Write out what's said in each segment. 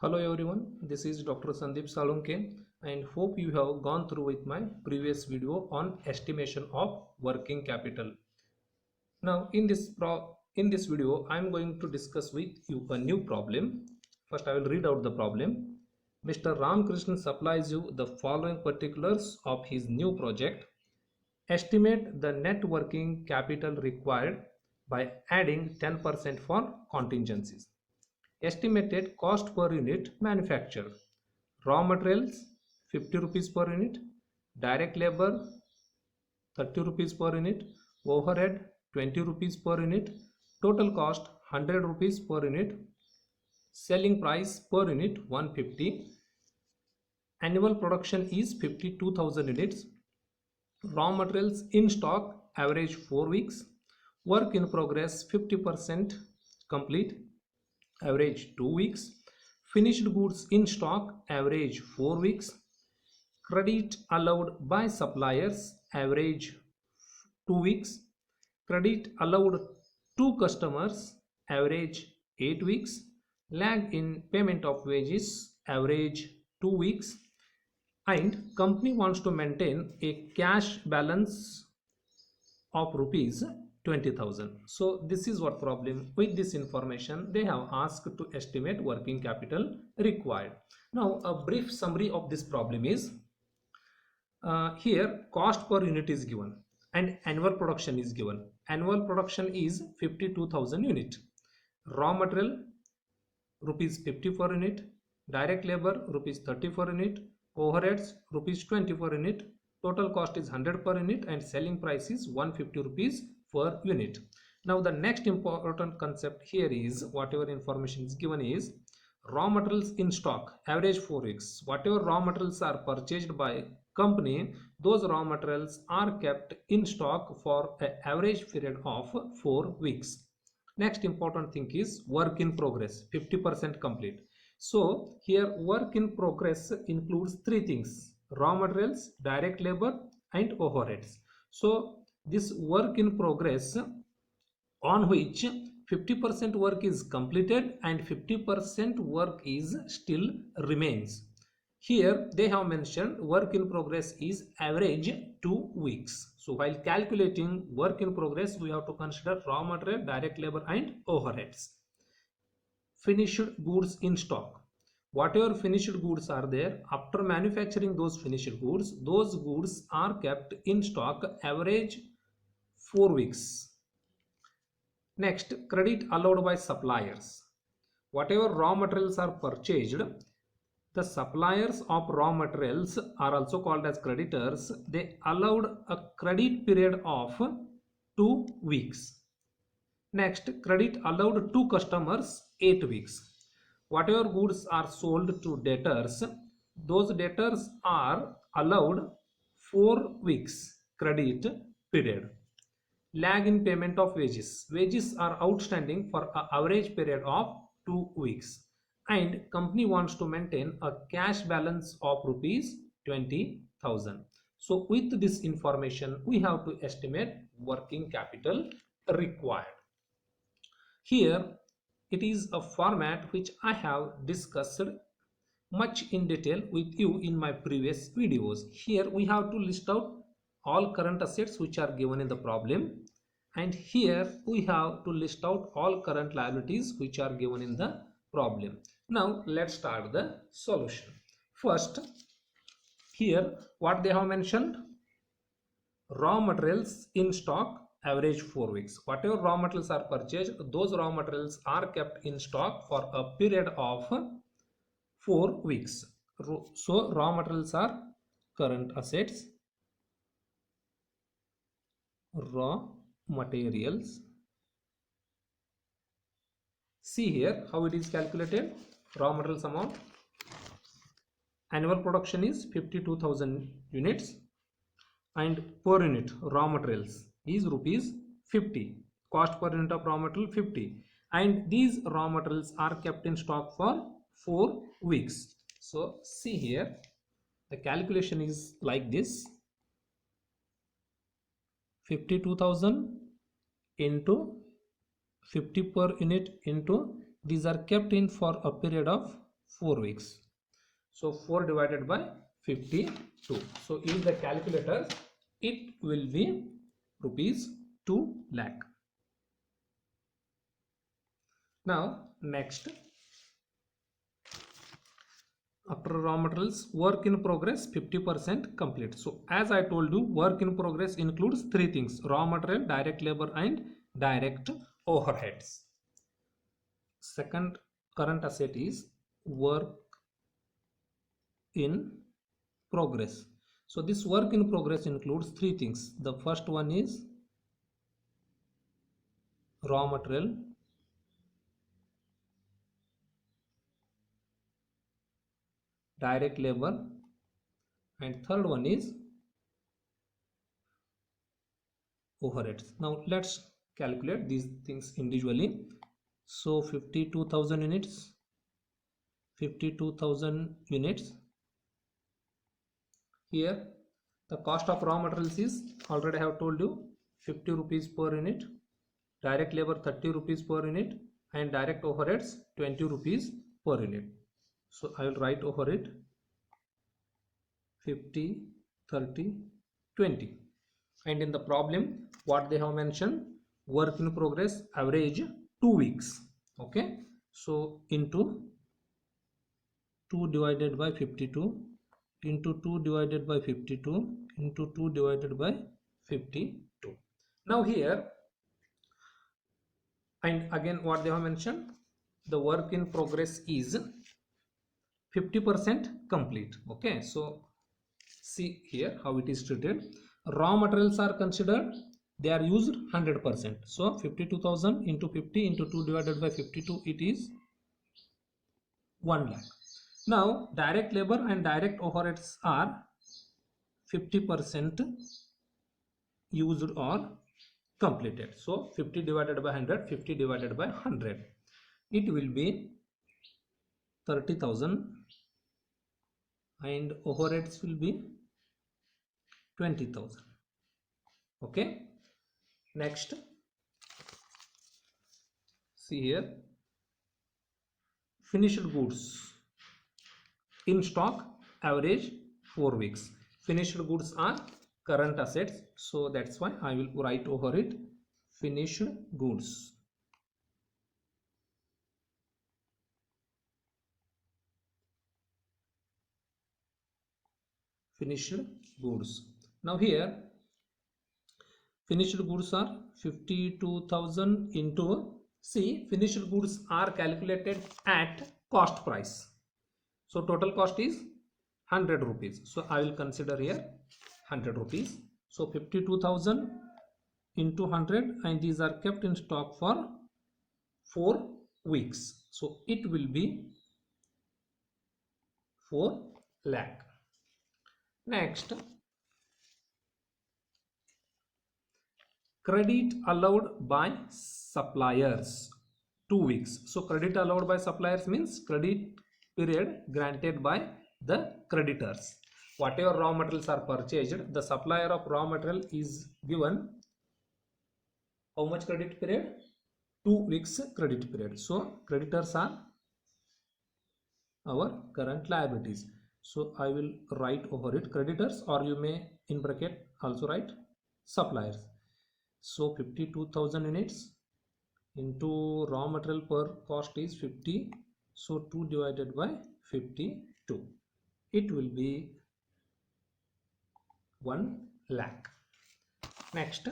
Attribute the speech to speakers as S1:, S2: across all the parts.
S1: Hello everyone, this is Dr. Sandeep Salunke and hope you have gone through with my previous video on estimation of working capital. Now in this video I am going to discuss with you a new problem. First I will read out the problem. Mr. Ramkrishnan supplies you the following particulars of his new project. Estimate the net working capital required by adding 10% for contingencies. Estimated cost per unit manufactured. Raw materials 50 rupees per unit, direct labor 30 rupees per unit, overhead 20 rupees per unit, total cost 100 rupees per unit, selling price per unit 150, annual production is 52,000 units, raw materials in stock average 4 weeks, work in progress 50% complete, average 2 weeks, finished goods in stock average 4 weeks, credit allowed by suppliers average 2 weeks, credit allowed to customers average 8 weeks, lag in payment of wages average 2 weeks, and company wants to maintain a cash balance of rupees 20,000. So this is what problem. With this information they have asked to estimate working capital required. Now a brief summary of this problem is here cost per unit is given and annual production is given. Annual production is 52,000 unit. Raw material rupees 50 per unit, direct labor rupees 30 per unit, overheads rupees 20 per unit, total cost is 100 per unit and selling price is 150 rupees per unit. Now the next important concept here is whatever information is given is raw materials in stock average 4 weeks. Whatever raw materials are purchased by company, those raw materials are kept in stock for an average period of 4 weeks. Next important thing is work in progress 50% complete. So here work in progress includes three things: raw materials, direct labor and overheads. So this work in progress on which 50% work is completed and 50% work is still remains. Here they have mentioned work in progress is average 2 weeks. So while calculating work in progress we have to consider raw material, direct labor and overheads. Finished goods in stock. Whatever finished goods are there, after manufacturing those finished goods, those goods are kept in stock average 4 weeks. Next, credit allowed by suppliers. Whatever raw materials are purchased, the suppliers of raw materials are also called as creditors. They allowed a credit period of 2 weeks. Next, credit allowed to customers 8 weeks. Whatever goods are sold to debtors, those debtors are allowed 4 weeks credit period. Lag in payment of wages. Wages are outstanding for an average period of 2 weeks. And company wants to maintain a cash balance of rupees 20,000. So with this information we have to estimate working capital required. Here it is a format which I have discussed much in detail with you in my previous videos. Here we have to list out all current assets which are given in the problem, and here we have to list out all current liabilities which are given in the problem. Now let's start the solution. First, here what they have mentioned: raw materials in stock average 4 weeks. Whatever raw materials are purchased, those raw materials are kept in stock for a period of 4 weeks. So raw materials are current assets. Raw materials. See here how it is calculated. Raw materials amount. Annual production is 52,000 units and per unit raw materials is rupees 50. Cost per unit of raw material 50, and these raw materials are kept in stock for 4 weeks. So see here the calculation is like this: 52,000 into 50 per unit into these are kept in for a period of 4 weeks. So 4 divided by 52. So in the calculator, it will be rupees 2 lakh. Now next, after raw materials, work in progress 50% complete. So as I told you, work in progress includes three things: raw material, direct labor and direct overheads. Second current asset is work in progress. So this work in progress includes three things. The first one is raw material, direct labor, and third one is overheads. Now let's calculate these things individually. So 52,000 units, 52,000 units. Here the cost of raw materials is, already I have told you, 50 rupees per unit, direct labor 30 rupees per unit, and direct overheads 20 rupees per unit. So I will write over it 50, 30, 20. And in the problem what they have mentioned, work in progress average 2 weeks. Okay, so into 2 divided by 52 into 2 divided by 52 into 2 divided by 52. Now here, and again what they have mentioned, the work in progress is 50% complete. Okay, so see here how it is treated. Raw materials are considered, they are used 100%. So 52,000 into 50 into 2 divided by 52, it is 1 lakh. Now direct labor and direct overheads are 50% used or completed. So 50 divided by 100, 50 divided by 100, it will be 30,000, and overheads will be 20,000. Okay, next see here, finished goods in stock average 4 weeks. Finished goods are current assets, so that's why I will write over it finished goods. Finished goods. Now here finished goods are 52,000 into, see, finished goods are calculated at cost price. So total cost is 100 rupees. So I will consider here 100 rupees. So 52,000 into 100, and these are kept in stock for 4 weeks. So it will be 4 lakh. Next, credit allowed by suppliers 2 weeks. So credit allowed by suppliers means credit period granted by the creditors. Whatever raw materials are purchased, the supplier of raw material is given how much credit period? 2 weeks credit period. So creditors are our current liabilities. So I will write over it creditors, or you may in bracket also write suppliers. So 52,000 units into raw material per cost is 50. So 2 divided by 52. It will be 1 lakh. Next,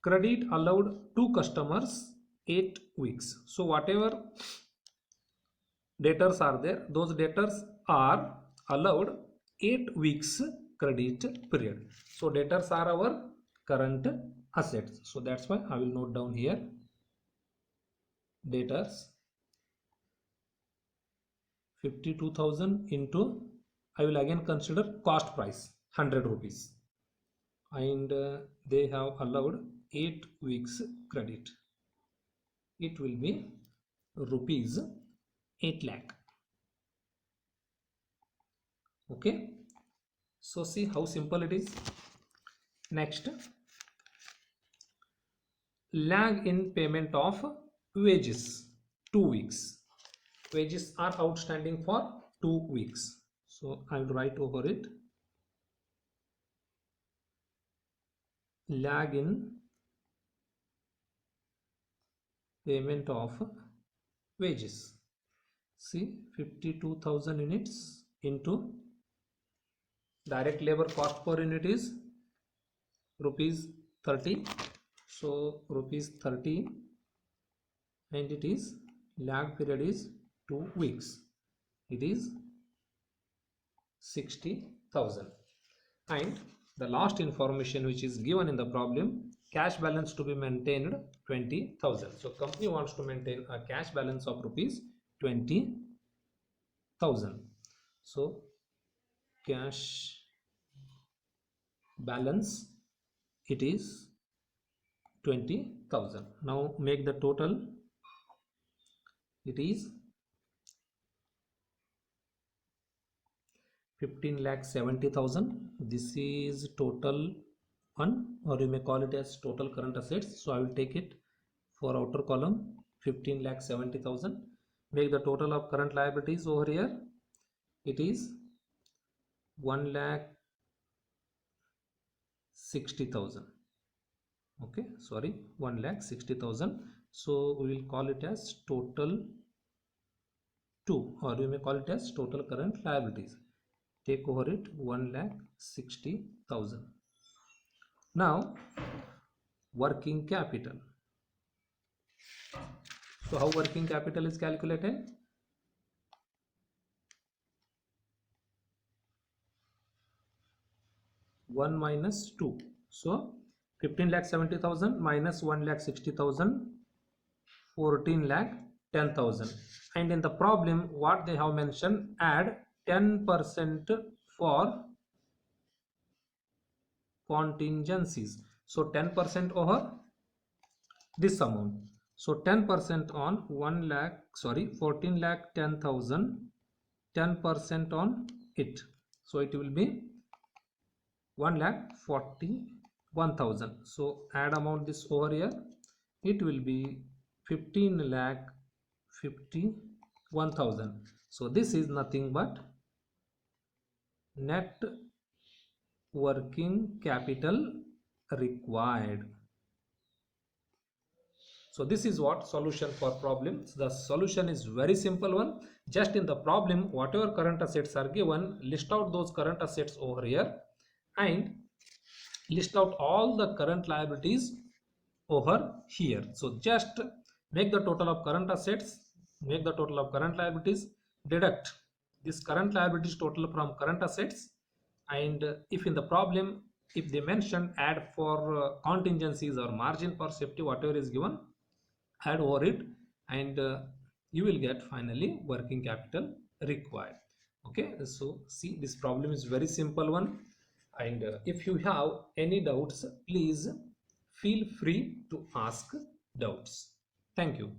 S1: credit allowed to customers 8 weeks. So whatever debtors are there, those debtors are allowed 8 weeks credit period. So debtors are our current assets. So that's why I will note down here debtors 52,000 into, I will again consider cost price 100 rupees, and they have allowed 8 weeks credit. It will be rupees 8 lakh. Okay, so see how simple it is. Next, lag in payment of wages 2 weeks. wages are outstanding for 2 weeks. So I will write over it, lag in payment of wages. See, 52,000 units into direct labor cost per unit is rupees 30. So rupees 30, and it is lag period is 2 weeks. It is 60,000. And the last information which is given in the problem, cash balance to be maintained 20,000. So company wants to maintain a cash balance of rupees 20,000. So cash balance, it is 20,000. Now make the total. It is 15,70,000. This is total one, or you may call it as total current assets. So I will take it for outer column, 15,70,000. Make the total of current liabilities over here. It is 1,60,000. Okay, sorry, 1,60,000. So we will call it as total 2, or you may call it as total current liabilities. Take over it, 1,60,000. Now working capital. So how working capital is calculated? One minus 2. So 15,70,000 minus 1,60,000, 14,10,000. And in the problem, what they have mentioned, add 10% for contingencies. So 10% over this amount. So 10% on 14,10,000, 10% on it. So it will be 1,41,000. So add amount this over here. It will be 15,51,000. So this is nothing but net working capital required. So this is what solution for problem. The solution is very simple one. Just in the problem, whatever current assets are given, list out those current assets over here and list out all the current liabilities over here. So just make the total of current assets, make the total of current liabilities, deduct this current liabilities total from current assets, and if in the problem, if they mention add for contingencies or margin for safety, whatever is given, add over it, and you will get finally working capital required. Okay, so see, this problem is very simple one, and if you have any doubts, please feel free to ask doubts. Thank you.